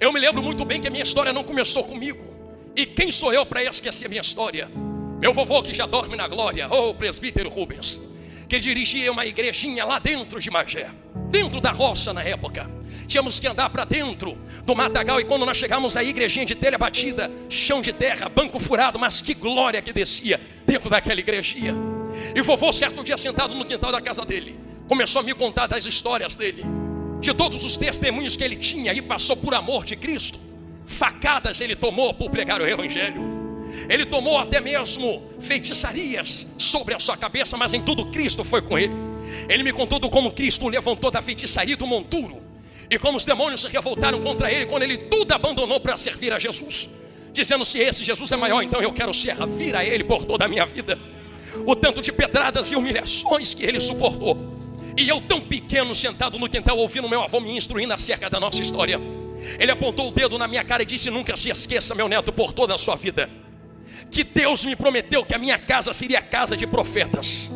Eu me lembro muito bem que a minha história não começou comigo. E quem sou eu para esquecer a minha história? Meu vovô, que já dorme na glória, o presbítero Rubens, que dirigia uma igrejinha lá dentro de Magé, dentro da roça na época. Tínhamos que andar para dentro do matagal, e quando nós chegamos à igrejinha de telha batida, chão de terra, banco furado, mas que glória que descia dentro daquela igrejinha. E vovô, certo dia, sentado no quintal da casa dele, começou a me contar das histórias dele, de todos os testemunhos que ele tinha e passou por amor de Cristo. Facadas ele tomou por pregar o evangelho. Ele tomou até mesmo feitiçarias sobre a sua cabeça, mas em tudo Cristo foi com ele. Ele me contou do como Cristo o levantou da feitiçaria do monturo, e como os demônios se revoltaram contra ele quando ele tudo abandonou para servir a Jesus, dizendo: se esse Jesus é maior, então eu quero servir a ele por toda a minha vida. O tanto de pedradas e humilhações que ele suportou. E eu, tão pequeno, sentado no quintal, ouvindo meu avô me instruindo acerca da nossa história. Ele apontou o dedo na minha cara e disse: nunca se esqueça, meu neto, por toda a sua vida, que Deus me prometeu que a minha casa seria casa de profetas.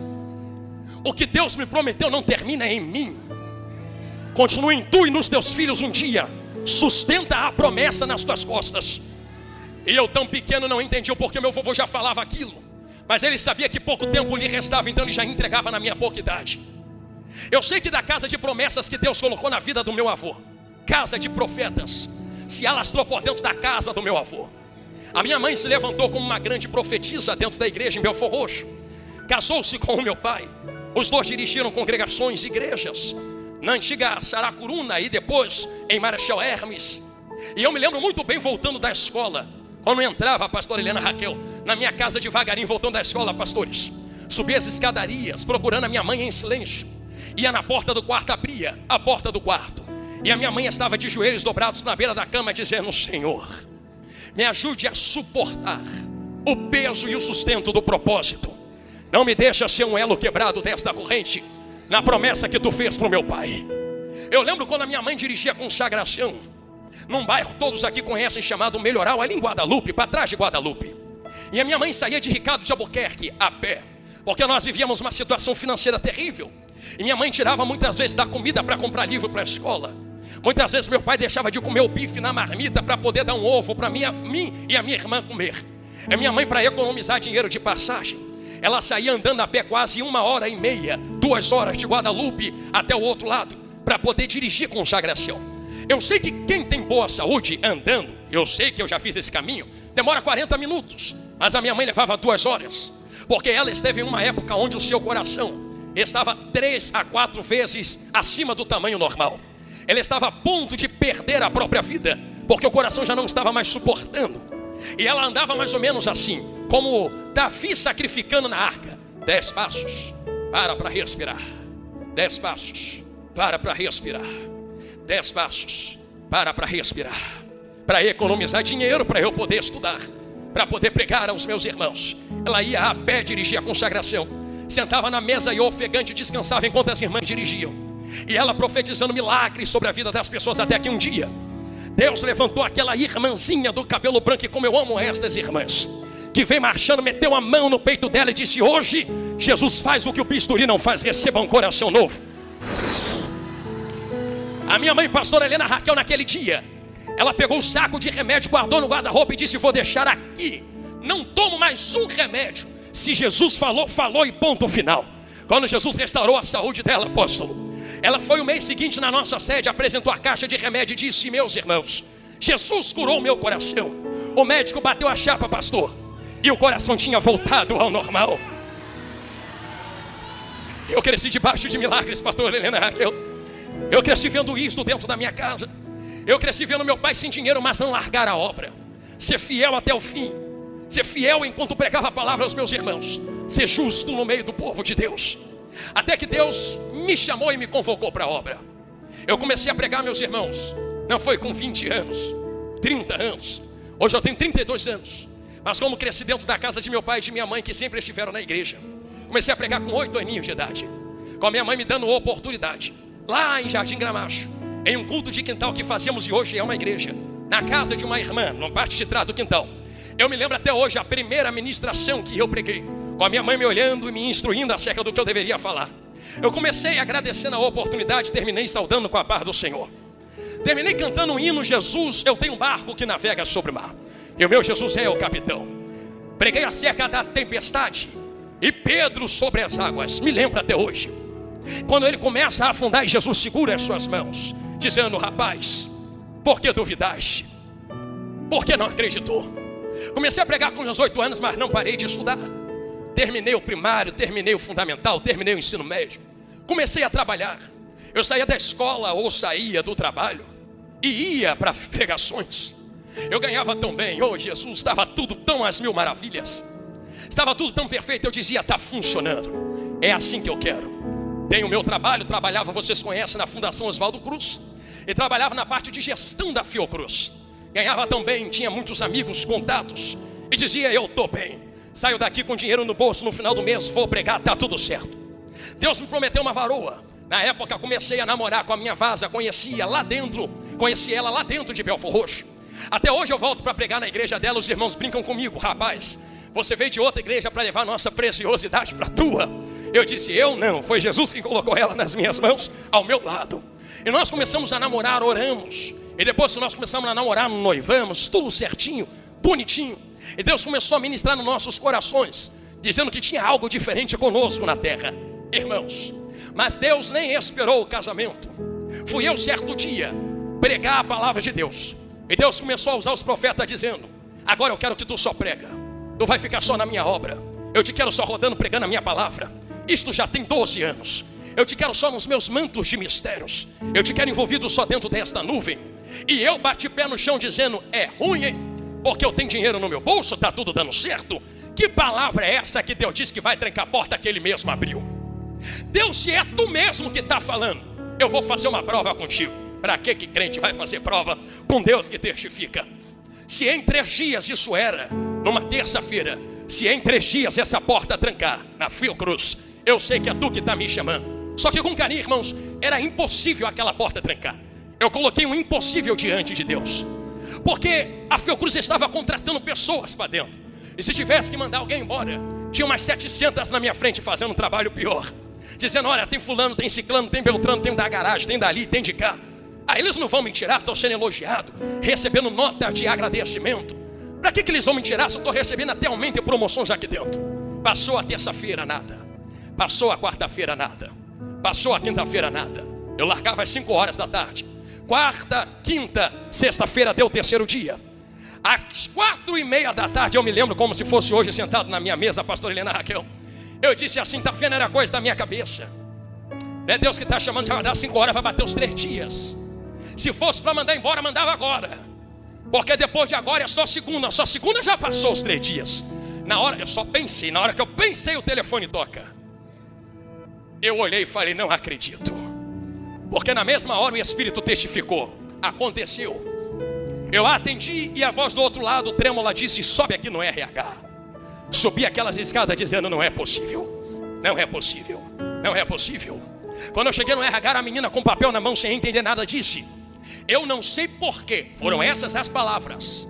O que Deus me prometeu não termina em mim. Continua em tu e nos teus filhos um dia. Sustenta a promessa nas tuas costas. E eu, tão pequeno, não entendi o porquê meu vovô já falava aquilo, mas ele sabia que pouco tempo lhe restava, então ele já entregava na minha pouca idade. Eu sei que da casa de promessas que Deus colocou na vida do meu avô, casa de profetas, se alastrou por dentro da casa do meu avô. A minha mãe se levantou como uma grande profetisa dentro da igreja em Belfor Roxo. Casou-se com o meu pai. Os dois dirigiram congregações e igrejas na antiga Saracuruna e depois em Marechal Hermes. E eu me lembro muito bem, voltando da escola, quando entrava a pastora Helena Raquel na minha casa devagarinho, voltando da escola, pastores, subia as escadarias procurando a minha mãe em silêncio. Ia na porta do quarto, abria a porta do quarto, e a minha mãe estava de joelhos dobrados na beira da cama, dizendo: Senhor, me ajude a suportar o peso e o sustento do propósito. Não me deixa ser um elo quebrado desta corrente, na promessa que tu fez para o meu pai. Eu lembro quando a minha mãe dirigia a consagração num bairro, todos aqui conhecem, chamado Melhoral, ali em Guadalupe, para trás de Guadalupe. E a minha mãe saía de Ricardo de Albuquerque a pé, porque nós vivíamos uma situação financeira terrível. E minha mãe tirava muitas vezes da comida para comprar livro para a escola. Muitas vezes meu pai deixava de comer o bife na marmita para poder dar um ovo para mim e a minha irmã comer. A minha mãe, para economizar dinheiro de passagem, ela saía andando a pé quase 1h30, 2 horas de Guadalupe até o outro lado, para poder dirigir consagração. Eu sei que quem tem boa saúde andando, eu sei que eu já fiz esse caminho, demora 40 minutos, mas a minha mãe levava 2 horas, porque ela esteve em uma época onde o seu coração estava 3 a 4 vezes acima do tamanho normal. Ela estava a ponto de perder a própria vida, porque o coração já não estava mais suportando. E ela andava mais ou menos assim, como Davi sacrificando na arca: 10 passos, para respirar. 10 passos, para respirar. 10 passos, para respirar. Para economizar dinheiro, para eu poder estudar, para poder pregar aos meus irmãos. Ela ia a pé dirigir a consagração, sentava na mesa e ofegante descansava enquanto as irmãs dirigiam. E ela profetizando milagres sobre a vida das pessoas, até que um dia Deus levantou aquela irmãzinha do cabelo branco, e como eu amo estas irmãs, que veio marchando, meteu a mão no peito dela e disse: hoje Jesus faz o que o bisturi não faz, receba um coração novo. A minha mãe, pastora Helena Raquel, naquele dia, ela pegou um saco de remédio, guardou no guarda-roupa e disse: vou deixar aqui, não tomo mais um remédio. Se Jesus falou, falou e ponto final. Quando Jesus restaurou a saúde dela, apóstolo, ela foi o mês seguinte na nossa sede, apresentou a caixa de remédio e disse: meus irmãos, Jesus curou o meu coração. O médico bateu a chapa, pastor, e o coração tinha voltado ao normal. Eu cresci debaixo de milagres, pastor Helena Raquel. Eu cresci vendo isso dentro da minha casa. Eu cresci vendo meu pai sem dinheiro, mas não largar a obra, ser fiel até o fim, ser fiel enquanto pregava a palavra aos meus irmãos, ser justo no meio do povo de Deus. Até que Deus me chamou e me convocou para a obra. Eu comecei a pregar, meus irmãos, não foi com 20 anos, 30 anos. Hoje eu tenho 32 anos. Mas como cresci dentro da casa de meu pai e de minha mãe, que sempre estiveram na igreja, comecei a pregar com 8 aninhos de idade, com a minha mãe me dando oportunidade, lá em Jardim Gramacho, em um culto de quintal que fazíamos, e hoje é uma igreja, na casa de uma irmã, na parte de trás do quintal. Eu me lembro até hoje a primeira ministração que eu preguei, com a minha mãe me olhando e me instruindo acerca do que eu deveria falar. Eu comecei agradecendo a oportunidade, terminei saudando com a paz do Senhor. Terminei cantando um hino: Jesus, eu tenho um barco que navega sobre o mar, e o meu Jesus é o capitão. Preguei acerca da tempestade e Pedro sobre as águas. Me lembro até hoje, quando ele começa a afundar e Jesus segura as suas mãos, dizendo: rapaz, por que duvidaste? Por que não acreditou? Comecei a pregar com 18 anos, mas não parei de estudar. Terminei o primário, terminei o fundamental, terminei o ensino médio. Comecei a trabalhar. Eu saía da escola ou saía do trabalho e ia para pregações. Eu ganhava tão bem, oh Jesus, estava tudo tão às mil maravilhas. Estava tudo tão perfeito, eu dizia: está funcionando, é assim que eu quero. Tenho o meu trabalho, trabalhava, vocês conhecem, na Fundação Oswaldo Cruz. E trabalhava na parte de gestão da Fiocruz. Ganhava tão bem, tinha muitos amigos, contatos. E dizia: eu estou bem, saio daqui com dinheiro no bolso, no final do mês vou pregar, está tudo certo. Deus me prometeu uma varoa. Na época comecei a namorar com a minha vaza, conheci ela lá dentro de Belfor Roxo. Até hoje eu volto para pregar na igreja dela, os irmãos brincam comigo: rapaz, você veio de outra igreja para levar nossa preciosidade para a tua. Eu disse: eu não, foi Jesus quem colocou ela nas minhas mãos, ao meu lado. E nós começamos a namorar, oramos. E depois que nós começamos a namorar, noivamos, tudo certinho, bonitinho. E Deus começou a ministrar nos nossos corações, dizendo que tinha algo diferente conosco na terra. Irmãos, mas Deus nem esperou o casamento. Fui eu certo dia pregar a palavra de Deus, e Deus começou a usar os profetas dizendo: agora eu quero que tu só prega, tu vai ficar só na minha obra. Eu te quero só rodando, pregando a minha palavra. Isto já tem 12 anos. Eu te quero só nos meus mantos de mistérios. Eu te quero envolvido só dentro desta nuvem. E eu bati pé no chão dizendo: é ruim, hein? Porque eu tenho dinheiro no meu bolso, está tudo dando certo. Que palavra é essa que Deus disse que vai trancar a porta que Ele mesmo abriu? Deus, se é tu mesmo que está falando, eu vou fazer uma prova contigo. Para que crente vai fazer prova com Deus que testifica? Se em 3 dias, isso era numa terça-feira, se em 3 dias essa porta trancar na Fiocruz, eu sei que é tu que está me chamando. Só que com carinho, irmãos, era impossível aquela porta trancar. Eu coloquei um impossível diante de Deus, porque a Fiocruz estava contratando pessoas para dentro. E se tivesse que mandar alguém embora, tinha umas 700 na minha frente fazendo um trabalho pior, dizendo: olha, tem fulano, tem ciclano, tem beltrano, tem da garagem, tem dali, tem de cá. Aí eles não vão me tirar, estou sendo elogiado, recebendo nota de agradecimento. Para que eles vão me tirar se eu estou recebendo até aumento e promoções aqui dentro? Passou a terça-feira, nada. Passou a quarta-feira, nada. Passou a quinta-feira, nada. Eu largava às 5 horas da tarde. Quarta, quinta, sexta-feira deu o 3º dia. Às 4:30 da tarde, eu me lembro como se fosse hoje, sentado na minha mesa, a pastora Helena Raquel. Eu disse assim: tá vendo, era coisa da minha cabeça. É Deus que está chamando, já vai dar 5 horas, vai bater os 3 dias. Se fosse para mandar embora, mandava agora. Porque depois de agora é só segunda já passou os 3 dias. Na hora, eu só pensei, na hora que eu pensei, o telefone toca. Eu olhei e falei: não acredito. Porque na mesma hora o Espírito testificou: aconteceu. Eu atendi e a voz do outro lado, trêmula, disse: sobe aqui no RH. Subi aquelas escadas dizendo: não é possível, não é possível, não é possível. Quando eu cheguei no RH, a menina com papel na mão, sem entender nada, disse: eu não sei porquê. Foram essas as palavras.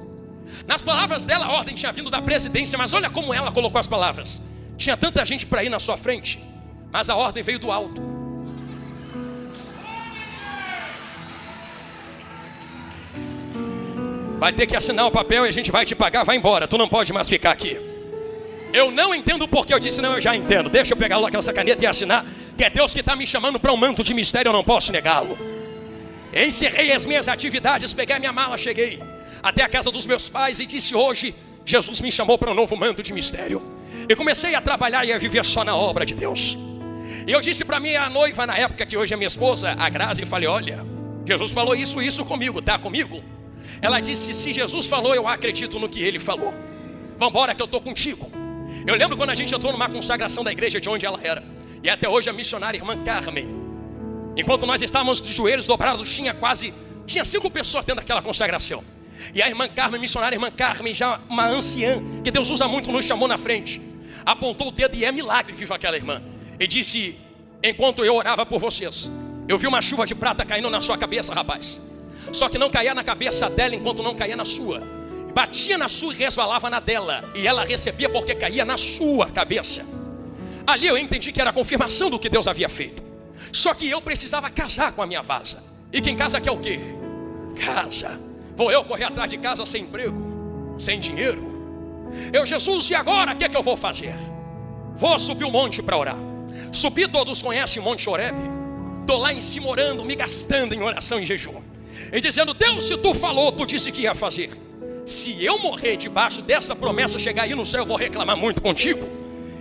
Nas palavras dela, a ordem tinha vindo da presidência, mas olha como ela colocou as palavras: tinha tanta gente para ir na sua frente, mas a ordem veio do alto. Vai ter que assinar o papel e a gente vai te pagar, vai embora, tu não pode mais ficar aqui. Eu não entendo o porquê. Eu disse: não, eu já entendo, deixa eu pegar logo essa caneta e assinar, que é Deus que está me chamando para um manto de mistério, eu não posso negá-lo. Encerrei as minhas atividades, peguei a minha mala, cheguei até a casa dos meus pais e disse: hoje Jesus me chamou para um novo manto de mistério. E comecei a trabalhar e a viver só na obra de Deus. E eu disse para minha noiva na época, que hoje é minha esposa, a Grazi, e falei: olha, Jesus falou isso comigo, tá comigo? Ela disse: se Jesus falou, eu acredito no que Ele falou. Vambora que eu estou contigo. Eu lembro quando a gente entrou numa consagração da igreja de onde ela era, e até hoje a missionária irmã Carmen, enquanto nós estávamos de joelhos dobrados, tinha 5 pessoas dentro daquela consagração. E a irmã Carmen, missionária irmã Carmen, já uma anciã, que Deus usa muito, nos chamou na frente, apontou o dedo, e é milagre viva aquela irmã, e disse: enquanto eu orava por vocês, eu vi uma chuva de prata caindo na sua cabeça, rapaz. Só que não caía na cabeça dela enquanto não caía na sua. Batia na sua e resvalava na dela, e ela recebia porque caía na sua cabeça. Ali eu entendi que era a confirmação do que Deus havia feito. Só que eu precisava casar com a minha vaza. E quem casa quer o quê? Casa. Vou eu correr atrás de casa sem emprego, sem dinheiro. Jesus, e agora o que é que eu vou fazer? Vou subir o monte para orar. Subi, todos conhecem o Monte Horebe. Estou lá em cima orando, me gastando em oração e jejum. E dizendo: Deus, se tu falou, tu disse que ia fazer. Se eu morrer debaixo dessa promessa, chegar aí no céu, eu vou reclamar muito contigo.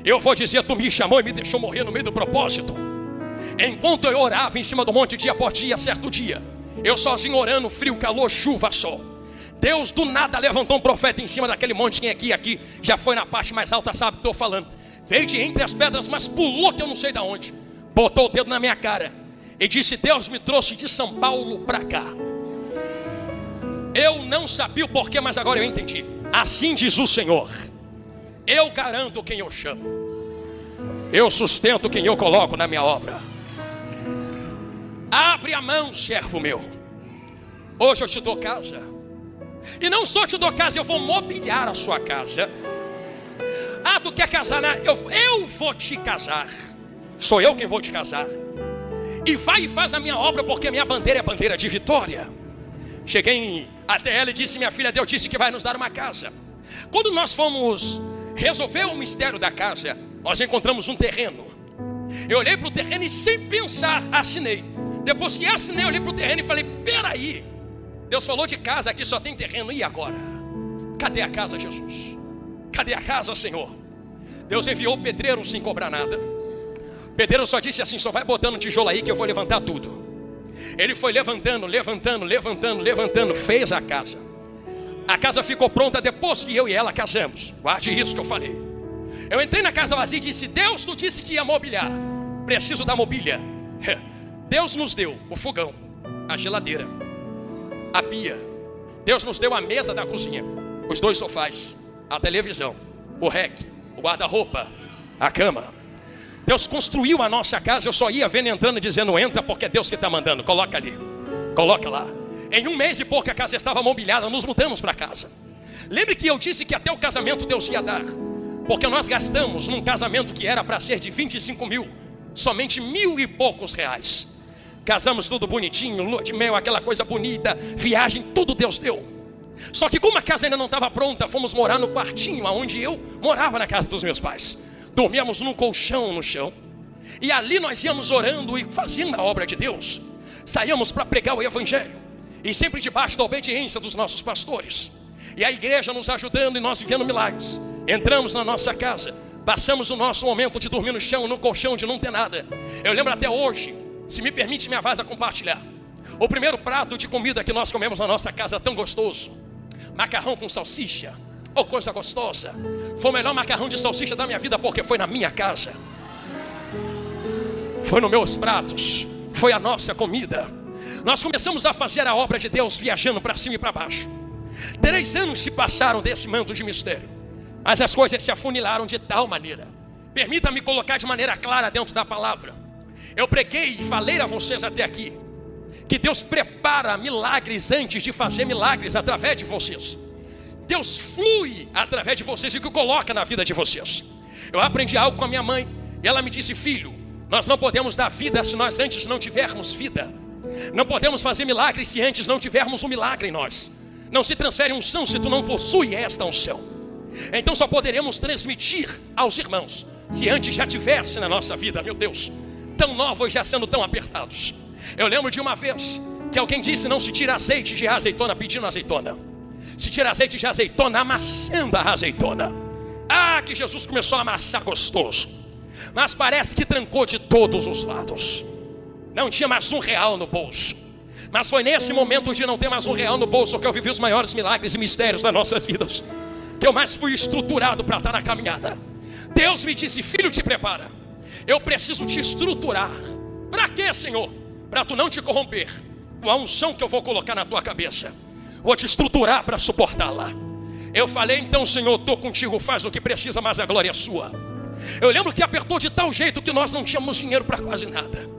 Eu vou dizer: tu me chamou e me deixou morrer no meio do propósito. Enquanto eu orava em cima do monte dia após dia, certo dia, eu sozinho orando, frio, calor, chuva, sol, Deus do nada levantou um profeta em cima daquele monte. Quem aqui já foi na parte mais alta sabe o que estou falando. Veio de entre as pedras, mas pulou que eu não sei de onde. Botou o dedo na minha cara e disse: Deus me trouxe de São Paulo para cá. Eu não sabia o porquê, mas agora eu entendi. Assim diz o Senhor: eu garanto quem eu chamo, eu sustento quem eu coloco na minha obra. Abre a mão, servo meu. Hoje eu te dou casa. E não só te dou casa, eu vou mobiliar a sua casa. Ah, tu quer casar, né? Eu vou te casar. Sou eu quem vou te casar. E vai e faz a minha obra, porque a minha bandeira é bandeira de vitória. Cheguei até ela e disse: minha filha, Deus disse que vai nos dar uma casa. Quando nós fomos resolver o mistério da casa, nós encontramos um terreno. Eu olhei para o terreno e, sem pensar, assinei. Depois que assinei, eu olhei para o terreno e falei: peraí, Deus falou de casa, aqui só tem terreno, e agora? Cadê a casa, Jesus? Cadê a casa, Senhor? Deus enviou o pedreiro sem cobrar nada. O pedreiro só disse assim: só vai botando tijolo aí que eu vou levantar tudo. Ele foi levantando, fez a casa. A casa ficou pronta depois que eu e ela casamos. Guarde isso que eu falei. Eu entrei na casa vazia e disse: Deus, tu disse que ia mobiliar, preciso da mobília. Deus nos deu o fogão, a geladeira, a pia. Deus nos deu a mesa da cozinha, os 2 sofás, a televisão, o rec, o guarda-roupa, a cama. Deus construiu a nossa casa. Eu só ia vendo entrando e dizendo: entra, porque é Deus que está mandando. Coloca ali, coloca lá. Em 1 mês e pouco a casa estava mobiliada. Nos mudamos para casa. Lembre que eu disse que até o casamento Deus ia dar, porque nós gastamos num casamento que era para ser de 25 mil, somente 1.000 e poucos reais. Casamos tudo bonitinho, lua de mel, aquela coisa bonita, viagem, tudo Deus deu. Só que como a casa ainda não estava pronta, fomos morar no quartinho onde eu morava na casa dos meus pais. Dormíamos num colchão no chão. E ali nós íamos orando e fazendo a obra de Deus. Saíamos para pregar o evangelho, e sempre debaixo da obediência dos nossos pastores. E a igreja nos ajudando e nós vivendo milagres. Entramos na nossa casa, passamos o nosso momento de dormir no chão, no colchão, de não ter nada. Eu lembro até hoje, se me permite minha voz a compartilhar, o primeiro prato de comida que nós comemos na nossa casa, tão gostoso, macarrão com salsicha. Oh, coisa gostosa. Foi o melhor macarrão de salsicha da minha vida, porque foi na minha casa, foi nos meus pratos, foi a nossa comida. Nós começamos a fazer a obra de Deus, viajando para cima e para baixo. 3 anos se passaram desse manto de mistério, mas as coisas se afunilaram de tal maneira. Permita-me colocar de maneira clara dentro da palavra. Eu preguei e falei a vocês até aqui que Deus prepara milagres antes de fazer milagres através de vocês. Deus flui através de vocês e o que coloca na vida de vocês. Eu aprendi algo com a minha mãe e ela me disse: filho, nós não podemos dar vida se nós antes não tivermos vida. Não podemos fazer milagres se antes não tivermos um milagre em nós. Não se transfere unção se tu não possui esta unção. Então só poderemos transmitir aos irmãos se antes já tivesse na nossa vida. Meu Deus, tão novos já sendo tão apertados. Eu lembro de uma vez que alguém disse: não se tira azeite de azeitona pedindo azeitona, se tira azeite de azeitona amassando a azeitona. Ah, que Jesus começou a amassar gostoso, mas parece que trancou de todos os lados. Não tinha mais R$1 no bolso. Mas foi nesse momento de não ter mais R$1 no bolso que eu vivi os maiores milagres e mistérios das nossas vidas, que eu mais fui estruturado para estar na caminhada. Deus me disse: filho, te prepara, eu preciso te estruturar. Para quê, Senhor? Para tu não te corromper com a unção que eu vou colocar na tua cabeça. Vou te estruturar para suportá-la. Eu falei: então, Senhor, estou contigo, faz o que precisa, mas a glória é sua. Eu lembro que apertou de tal jeito que nós não tínhamos dinheiro para quase nada.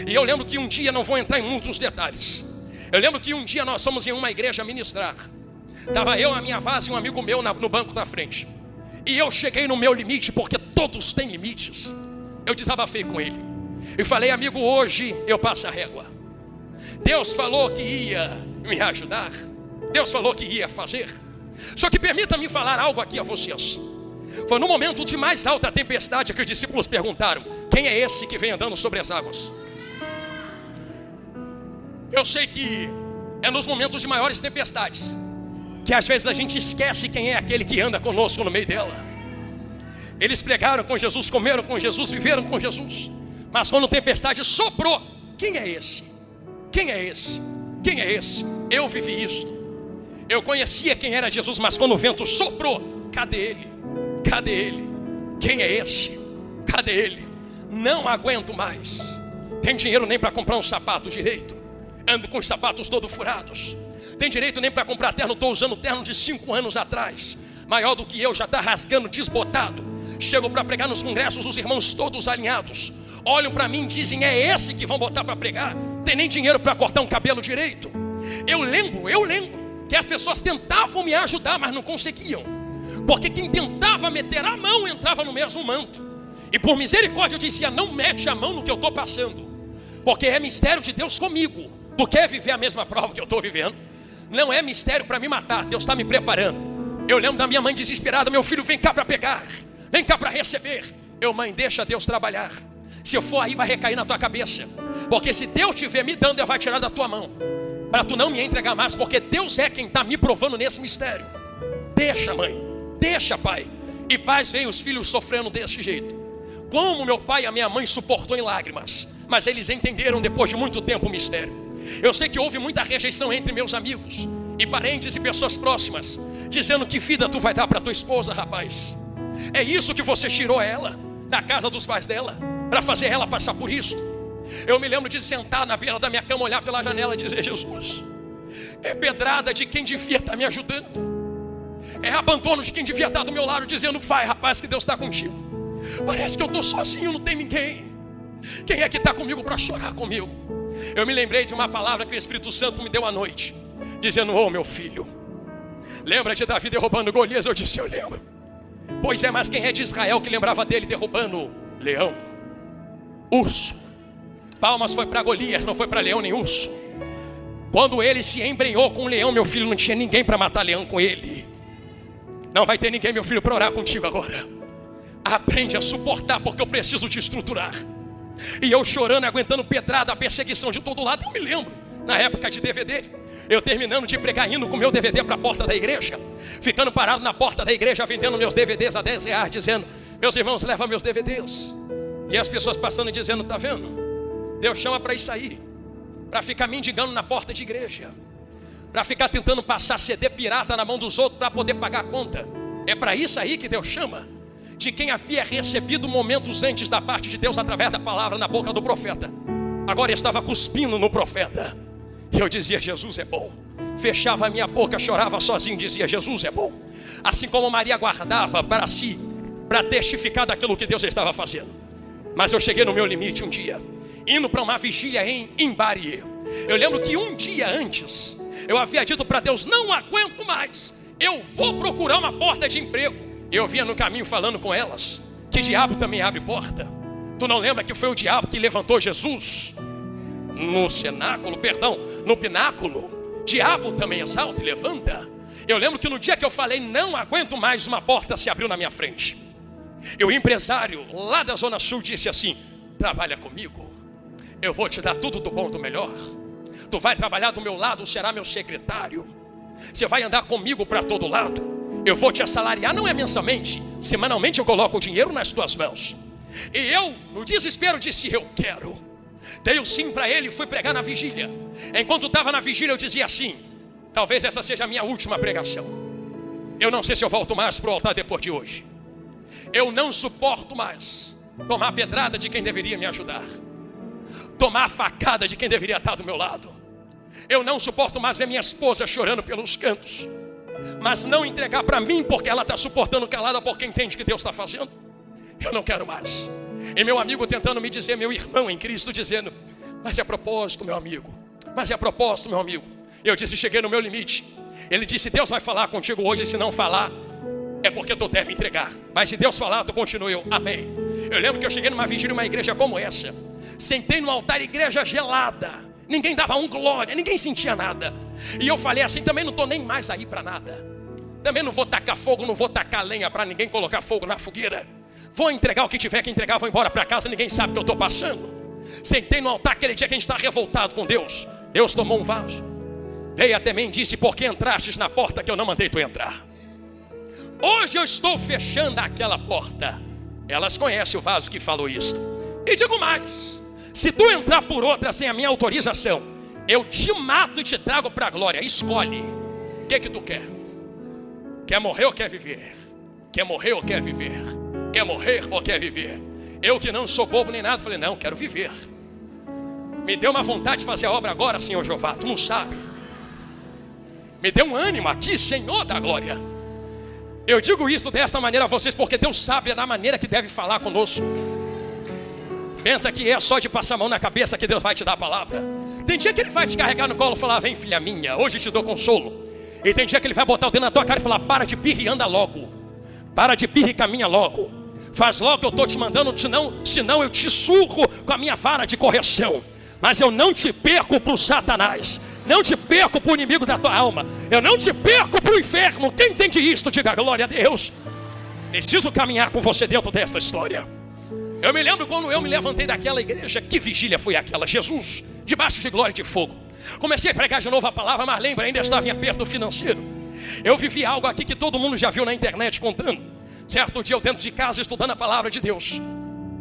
E eu lembro que um dia, não vou entrar em muitos detalhes, eu lembro que um dia nós fomos em uma igreja ministrar. Estava eu, a minha vase e um amigo meu no banco da frente. E eu cheguei no meu limite, porque todos têm limites. Eu desabafei com ele e falei: amigo, hoje eu passo a régua. Deus falou que ia me ajudar. Deus falou que ia fazer. Só que permita-me falar algo aqui a vocês. Foi no momento de mais alta tempestade que os discípulos perguntaram: quem é esse que vem andando sobre as águas? Eu sei que é nos momentos de maiores tempestades que às vezes a gente esquece quem é aquele que anda conosco no meio dela. Eles pregaram com Jesus, comeram com Jesus, viveram com Jesus, mas quando a tempestade soprou, quem é esse? Quem é esse? Quem é esse? Eu vivi isto. Eu conhecia quem era Jesus, mas quando o vento soprou, cadê ele? Cadê ele? Quem é esse? Cadê ele? Não aguento mais. Tem dinheiro nem para comprar um sapato direito. Ando com os sapatos todos furados. Tem direito nem para comprar terno. Estou usando terno de 5 anos atrás. Maior do que eu, já está rasgando, desbotado. Chego para pregar nos congressos, os irmãos todos alinhados olham para mim e dizem: é esse que vão botar para pregar. Tem nem dinheiro para cortar um cabelo direito. Eu lembro que as pessoas tentavam me ajudar, mas não conseguiam. Porque quem tentava meter a mão entrava no mesmo manto. E por misericórdia eu dizia: não mete a mão no que eu estou passando, porque é mistério de Deus comigo. Tu quer viver a mesma prova que eu estou vivendo? Não é mistério para me matar, Deus está me preparando. Eu lembro da minha mãe desesperada: meu filho, vem cá para pegar, vem cá para receber. Eu: mãe, deixa Deus trabalhar. Se eu for aí, vai recair na tua cabeça. Porque se Deus estiver me dando, Ele vai tirar da tua mão, para tu não me entregar mais, porque Deus é quem está me provando nesse mistério. Deixa, mãe, deixa, pai. E pais veem os filhos sofrendo desse jeito. Como meu pai e a minha mãe suportou em lágrimas, mas eles entenderam depois de muito tempo o mistério. Eu sei que houve muita rejeição entre meus amigos e parentes e pessoas próximas, dizendo: que vida tu vai dar para tua esposa, rapaz? É isso que você tirou ela da casa dos pais dela, para fazer ela passar por isso? Eu me lembro de sentar na beira da minha cama, olhar pela janela e dizer: Jesus, é pedrada de quem devia estar me ajudando, é abandono de quem devia estar do meu lado, dizendo: vai, rapaz, que Deus está contigo. Parece que eu estou sozinho, não tem ninguém. Quem é que está comigo para chorar comigo? Eu me lembrei de uma palavra que o Espírito Santo me deu à noite, dizendo: ô meu filho, lembra de Davi derrubando Golias? Eu disse: eu lembro. Pois é, mas quem é de Israel que lembrava dele derrubando leão, urso? Palmas foi para Golias, não foi para leão nem urso. Quando ele se embrenhou com o leão, meu filho, não tinha ninguém para matar leão com ele. Não vai ter ninguém, meu filho, para orar contigo agora. Aprende a suportar, porque eu preciso te estruturar. E eu chorando, aguentando pedrada, a perseguição de todo lado. Eu me lembro, na época de DVD, eu terminando de pregar, indo com meu DVD para a porta da igreja, ficando parado na porta da igreja, vendendo meus DVDs a R$10, dizendo: meus irmãos, leva meus DVDs. E as pessoas passando e dizendo: tá vendo? Deus chama para isso aí, para ficar mendigando na porta de igreja, para ficar tentando passar CD pirata na mão dos outros para poder pagar a conta. É para isso aí que Deus chama de quem havia recebido momentos antes da parte de Deus através da palavra na boca do profeta. Agora estava cuspindo no profeta. E eu dizia: Jesus é bom. Fechava a minha boca, chorava sozinho, dizia: Jesus é bom. Assim como Maria guardava para si, para testificar daquilo que Deus estava fazendo. Mas eu cheguei no meu limite um dia, indo para uma vigília em Imbarie. Eu lembro que um dia antes eu havia dito para Deus: não aguento mais, eu vou procurar uma porta de emprego. Eu vinha no caminho falando com elas que diabo também abre porta. Tu não lembra que foi o diabo que levantou Jesus no pináculo? Diabo também exalta e levanta. Eu lembro que no dia que eu falei: não aguento mais, uma porta se abriu na minha frente. E o empresário lá da Zona Sul disse assim: trabalha comigo, eu vou te dar tudo do bom, do melhor. Tu vai trabalhar do meu lado, será meu secretário. Você vai andar comigo para todo lado. Eu vou te assalariar, não é mensalmente, semanalmente eu coloco o dinheiro nas tuas mãos. E eu, no desespero, disse: eu quero. Dei o sim para ele e fui pregar na vigília. Enquanto estava na vigília, eu dizia assim: talvez essa seja a minha última pregação. Eu não sei se eu volto mais para o altar depois de hoje. Eu não suporto mais tomar pedrada de quem deveria me ajudar, tomar a facada de quem deveria estar do meu lado. Eu não suporto mais ver minha esposa chorando pelos cantos, mas não entregar para mim porque ela está suportando calada, porque entende que Deus está fazendo. Eu não quero mais. E meu amigo tentando me dizer, meu irmão em Cristo, dizendo: mas é propósito, meu amigo, mas é propósito, meu amigo. Eu disse: cheguei no meu limite. Ele disse: Deus vai falar contigo hoje, e se não falar, é porque tu deve entregar. Mas se Deus falar, tu continua. Eu: amém. Eu lembro que eu cheguei numa vigília, uma igreja como essa, sentei no altar, igreja gelada, ninguém dava glória, ninguém sentia nada. E eu falei assim, também não estou nem mais aí para nada. Também não vou tacar fogo, não vou tacar lenha para ninguém colocar fogo na fogueira. Vou entregar o que tiver que entregar, vou embora para casa, ninguém sabe o que eu estou passando. Sentei no altar aquele dia que a gente está revoltado com Deus. Deus tomou um vaso, veio até mim e disse: por que entrastes na porta que eu não mandei tu entrar? Hoje eu estou fechando aquela porta. Elas conhecem o vaso que falou isto. E digo mais: se tu entrar por outra sem a minha autorização, eu te mato e te trago para a glória. Escolhe, o que tu quer? Quer morrer ou quer viver? Quer morrer ou quer viver? Quer morrer ou quer viver? Eu que não sou bobo nem nada, falei: não, quero viver. Me deu uma vontade de fazer a obra agora, Senhor Jeová, tu não sabe. Me deu um ânimo aqui, Senhor da glória. Eu digo isso desta maneira a vocês porque Deus sabe da maneira que deve falar conosco. Pensa que é só de passar a mão na cabeça que Deus vai te dar a palavra. Tem dia que Ele vai te carregar no colo e falar: vem filha minha, hoje te dou consolo. E tem dia que Ele vai botar o dedo na tua cara e falar: para de birra e anda logo. Para de birra e caminha logo. Faz logo que eu estou te mandando, senão eu te surro com a minha vara de correção. Mas eu não te perco para o Satanás. Não te perco para o inimigo da tua alma. Eu não te perco para o inferno. Quem entende isto, diga glória a Deus. Preciso caminhar com você dentro desta história. Eu me lembro quando eu me levantei daquela igreja. Que vigília foi aquela? Jesus, debaixo de glória e de fogo. Comecei a pregar de novo a palavra, mas lembra, ainda estava em aperto financeiro. Eu vivi algo aqui que todo mundo já viu na internet contando. Certo dia eu dentro de casa estudando a palavra de Deus.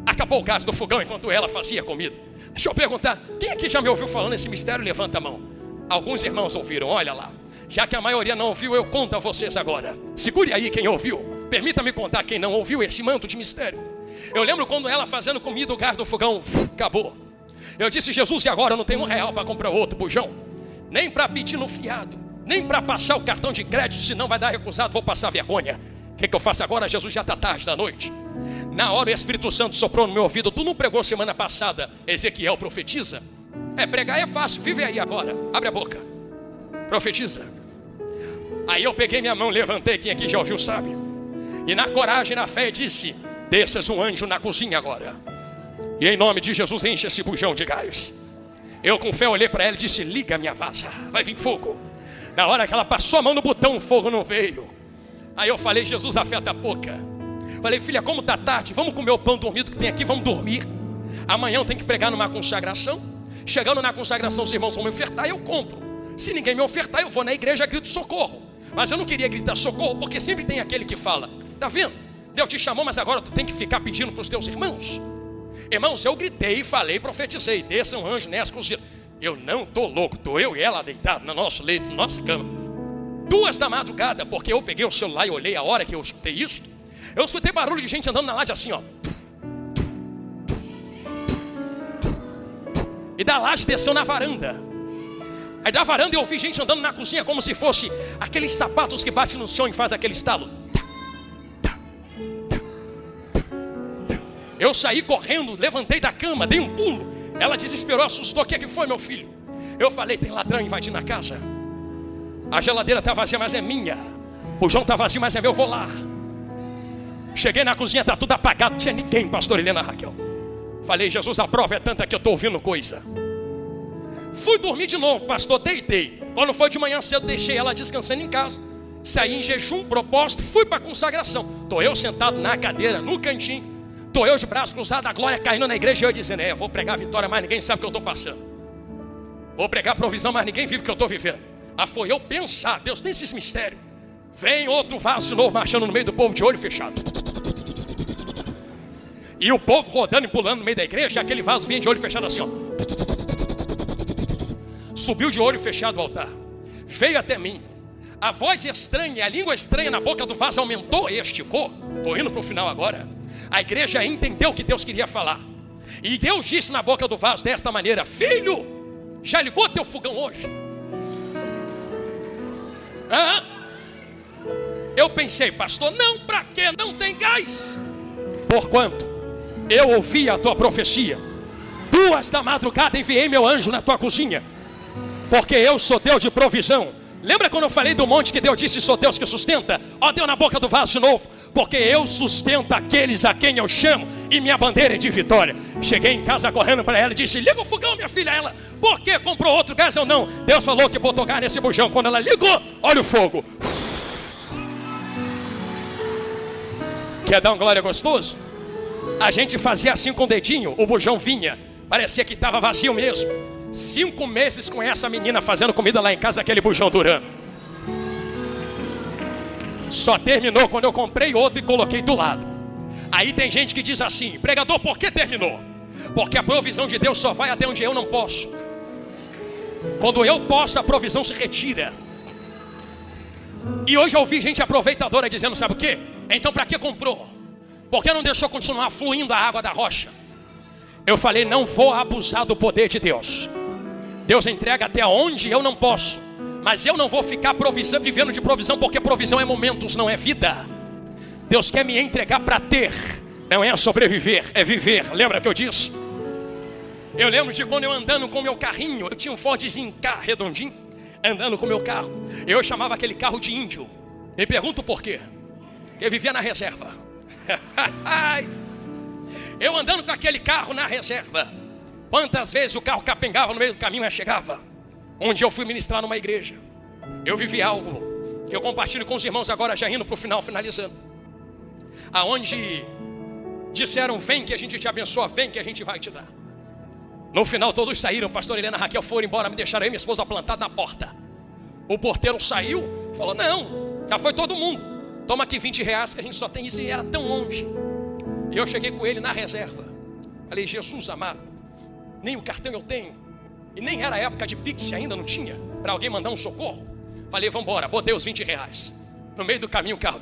Acabou o gás do fogão enquanto ela fazia comida. Deixa eu perguntar, quem aqui já me ouviu falando esse mistério? Levanta a mão. Alguns irmãos ouviram, olha lá. Já que a maioria não ouviu, eu conto a vocês agora. Segure aí quem ouviu. Permita-me contar quem não ouviu esse manto de mistério. Eu lembro quando ela fazendo comida, o gás do fogão acabou. Eu disse: Jesus, e agora eu não tenho R$1 para comprar outro bujão? Nem para pedir no fiado, nem para passar o cartão de crédito, senão vai dar recusado, vou passar vergonha. O que eu faço agora? Jesus, já está tarde da noite. Na hora o Espírito Santo soprou no meu ouvido: tu não pregou semana passada, Ezequiel profetiza? Pregar é fácil, vive aí agora, abre a boca, profetiza. Aí eu peguei minha mão, levantei, quem aqui já ouviu sabe. E na coragem, na fé, disse: desças um anjo na cozinha agora, e em nome de Jesus enche esse bujão de gás. Eu com fé olhei para ela e disse: liga minha vaza, vai vir fogo. Na hora que ela passou a mão no botão, o fogo não veio. Aí eu falei: Jesus, a fé está pouca. Falei: filha, como está tarde, vamos comer o pão dormido que tem aqui, vamos dormir. Amanhã eu tenho que pregar numa consagração. Chegando na consagração, os irmãos vão me ofertar, eu compro. Se ninguém me ofertar, eu vou na igreja e grito socorro. Mas eu não queria gritar socorro, porque sempre tem aquele que fala: tá vendo? Deus te chamou, mas agora tu tem que ficar pedindo para os teus irmãos. Irmãos, eu gritei, falei, profetizei: desça um anjo nessa cozinha. Eu não estou louco, estou eu e ela deitado no nosso leito, na nossa cama. 2 da madrugada, porque eu peguei o celular e olhei a hora que eu escutei isso. Eu escutei barulho de gente andando na laje assim, ó. E da laje desceu na varanda. Aí da varanda eu ouvi gente andando na cozinha como se fosse aqueles sapatos que batem no chão e faz aquele estalo. Eu saí correndo, levantei da cama, dei um pulo. Ela desesperou, assustou: o que é que foi, meu filho? Eu falei: tem ladrão invadindo a casa. A geladeira está vazia, mas é minha. O João está vazio, mas é meu, vou lá. Cheguei na cozinha, está tudo apagado, não tinha ninguém, pastor Helena, Raquel. Falei: Jesus, a prova é tanta que eu estou ouvindo coisa. Fui dormir de novo, pastor, deitei. Quando foi de manhã cedo, deixei ela descansando em casa. Saí em jejum, propósito, fui para a consagração. Estou eu sentado na cadeira, no cantinho. Estou eu de braço cruzado, a glória caindo na igreja. E eu dizendo: vou pregar vitória, mas ninguém sabe o que eu estou passando. Vou pregar provisão, mas ninguém vive o que eu estou vivendo. Foi eu pensar: Deus tem esses mistérios. Vem outro vaso de novo marchando no meio do povo de olho fechado. E o povo rodando e pulando no meio da igreja. Aquele vaso vinha de olho fechado assim, ó. Subiu de olho fechado ao altar. Veio até mim. A voz estranha, a língua estranha na boca do vaso aumentou e esticou. Estou indo para o final agora. A igreja entendeu o que Deus queria falar. E Deus disse na boca do vaso desta maneira: filho, já ligou teu fogão hoje? Eu pensei: pastor, não, para quê? Não tem gás. Porquanto eu ouvi a tua profecia. 2 da madrugada enviei meu anjo na tua cozinha, porque eu sou Deus de provisão. Lembra quando eu falei do monte que Deus disse: sou Deus que sustenta? Deu na boca do vaso de novo: porque eu sustento aqueles a quem eu chamo. e minha bandeira é de vitória. Cheguei em casa correndo para ela e disse: liga o fogão, minha filha. Ela: por que comprou outro gás? Eu: não, Deus falou que botou gás nesse bujão. Quando ela ligou, olha o fogo. Quer dar um glória gostoso? A gente fazia assim com o dedinho, o bujão vinha, parecia que estava vazio mesmo. 5 meses com essa menina fazendo comida lá em casa, aquele bujão durando. Só terminou quando eu comprei outro e coloquei do lado. Aí tem gente que diz assim: pregador, por que terminou? Porque a provisão de Deus só vai até onde eu não posso. Quando eu posso, a provisão se retira. E hoje eu ouvi gente aproveitadora dizendo: sabe o quê? Então para que comprou? Por que não deixou continuar fluindo a água da rocha? Eu falei: não vou abusar do poder de Deus. Deus entrega até onde eu não posso. Mas eu não vou ficar vivendo de provisão, porque provisão é momentos, não é vida. Deus quer me entregar para ter, não é sobreviver, é viver. Lembra que eu disse? Eu lembro de quando eu andando com meu carrinho, eu tinha um Fordzinho K redondinho, andando com meu carro. Eu chamava aquele carro de índio. Me pergunto por quê? Porque eu vivia na reserva. Eu andando com aquele carro na reserva. Quantas vezes o carro capengava no meio do caminho, mas chegava. Um dia eu fui ministrar numa igreja. Eu vivi algo que eu compartilho com os irmãos agora, já indo para o final, finalizando. Aonde disseram: vem que a gente te abençoa, vem que a gente vai te dar. No final todos saíram, pastor Helena, Raquel foram embora, me deixaram aí, minha esposa plantada na porta. O porteiro saiu, falou: não, já foi todo mundo, toma aqui 20 reais que a gente só tem isso. E era tão longe. E eu cheguei com ele na reserva. Falei: Jesus amado, nem o cartão eu tenho. E nem era época de Pix, ainda não tinha, para alguém mandar um socorro. Falei: vamos embora, botei os 20 reais. No meio do caminho o carro.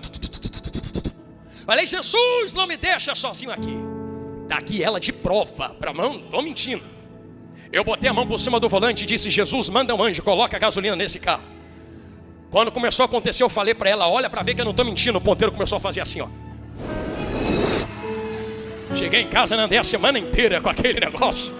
Falei: Jesus, não me deixa sozinho aqui. Daqui ela de prova, para mão, não estou mentindo. Eu botei a mão por cima do volante e disse: Jesus, manda um anjo, coloca a gasolina nesse carro. Quando começou a acontecer, eu falei para ela: olha para ver que eu não estou mentindo. O ponteiro começou a fazer assim, ó. Cheguei em casa, andei a semana inteira com aquele negócio.